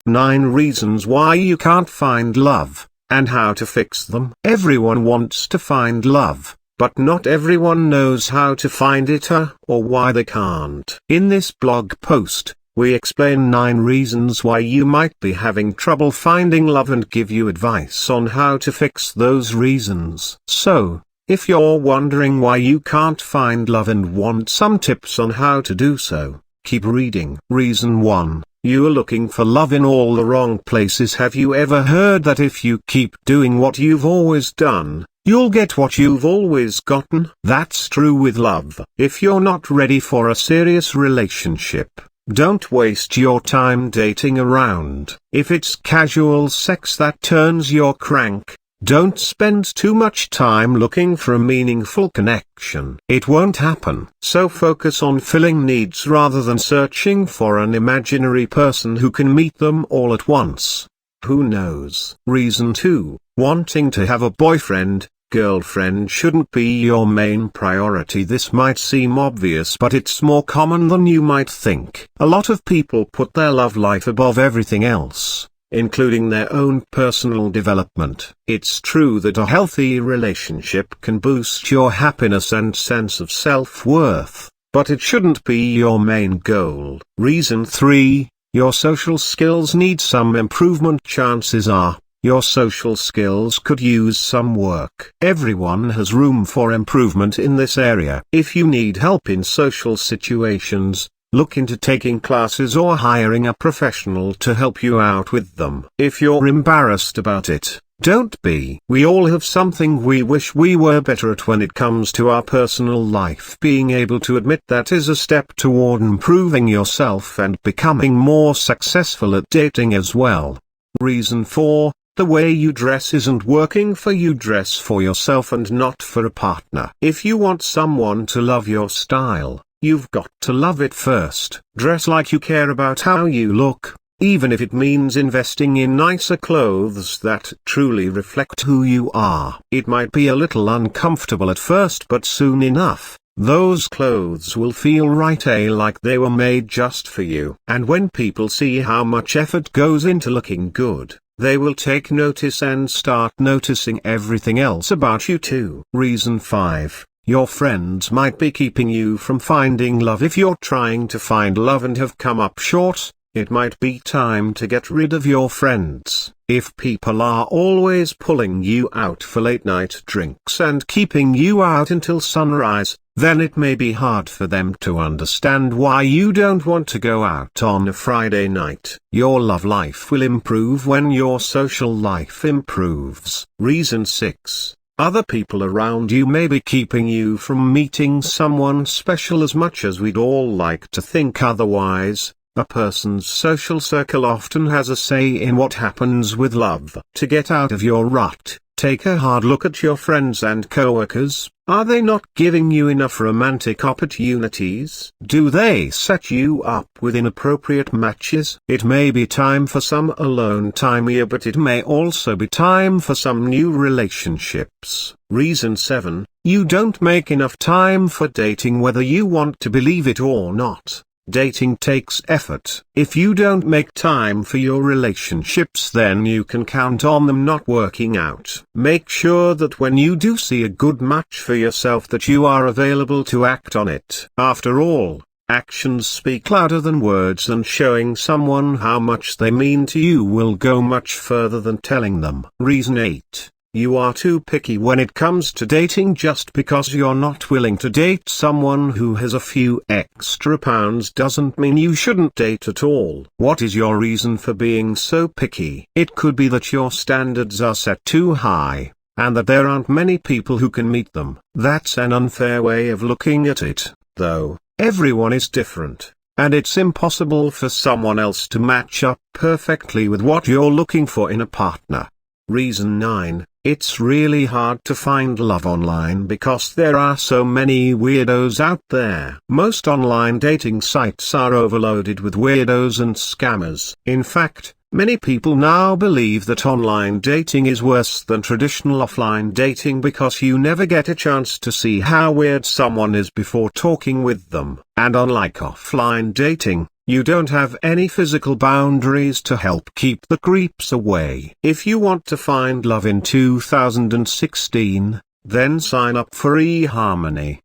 9 reasons why you can't find love, and how to fix them. Everyone wants to find love, but not everyone knows how to find it or why they can't. In this blog post, we explain 9 reasons why you might be having trouble finding love and give you advice on how to fix those reasons. So, if you're wondering why you can't find love and want some tips on how to do so, keep reading. Reason 1. You're looking for love in all the wrong places. Have you ever heard that if you keep doing what you've always done, you'll get what you've always gotten? That's true with love. If you're not ready for a serious relationship, don't waste your time dating around. If it's casual sex that turns your crank, don't spend too much time looking for a meaningful connection. It won't happen. So focus on filling needs rather than searching for an imaginary person who can meet them all at once. Who knows? Reason 2. Wanting to have a boyfriend, girlfriend shouldn't be your main priority. This might seem obvious, but it's more common than you might think. A lot of people put their love life above everything else, including their own personal development. It's true that a healthy relationship can boost your happiness and sense of self-worth, but it shouldn't be your main goal. Reason 3. Your social skills need some improvement. Chances are, your social skills could use some work. Everyone has room for improvement in this area. If you need help in social situations, look into taking classes or hiring a professional to help you out with them. If you're embarrassed about it, don't be. We all have something we wish we were better at when it comes to our personal life. Being able to admit that is a step toward improving yourself and becoming more successful at dating as well. Reason 4. The way you dress isn't working for you. Dress for yourself and not for a partner. If you want someone to love your style, you've got to love it first. Dress like you care about how you look, even if it means investing in nicer clothes that truly reflect who you are. It might be a little uncomfortable at first, but soon enough, those clothes will feel right, like they were made just for you. And when people see how much effort goes into looking good, they will take notice and start noticing everything else about you too. Reason 5. Your friends might be keeping you from finding love. If you're trying to find love and have come up short, it might be time to get rid of your friends. If people are always pulling you out for late night drinks and keeping you out until sunrise, then it may be hard for them to understand why you don't want to go out on a Friday night. Your love life will improve when your social life improves. Reason 6. Other people around you may be keeping you from meeting someone special. As much as we'd all like to think otherwise, a person's social circle often has a say in what happens with love. To get out of your rut, take a hard look at your friends and coworkers. Are they not giving you enough romantic opportunities? Do they set you up with inappropriate matches? It may be time for some alone time here, but it may also be time for some new relationships. Reason 7. You don't make enough time for dating. Whether you want to believe it or not, dating takes effort. If you don't make time for your relationships, then you can count on them not working out. Make sure that when you do see a good match for yourself, that you are available to act on it. After all, actions speak louder than words, and showing someone how much they mean to you will go much further than telling them. Reason 8. You are too picky when it comes to dating. Just because you're not willing to date someone who has a few extra pounds doesn't mean you shouldn't date at all. What is your reason for being so picky? It could be that your standards are set too high, and that there aren't many people who can meet them. That's an unfair way of looking at it, though. Everyone is different, and it's impossible for someone else to match up perfectly with what you're looking for in a partner. Reason 9. It's really hard to find love online because there are so many weirdos out there. Most online dating sites are overloaded with weirdos and scammers. In fact, many people now believe that online dating is worse than traditional offline dating because you never get a chance to see how weird someone is before talking with them. And unlike offline dating, You don't have any physical boundaries to help keep the creeps away. If you want to find love in 2016, then sign up for eHarmony.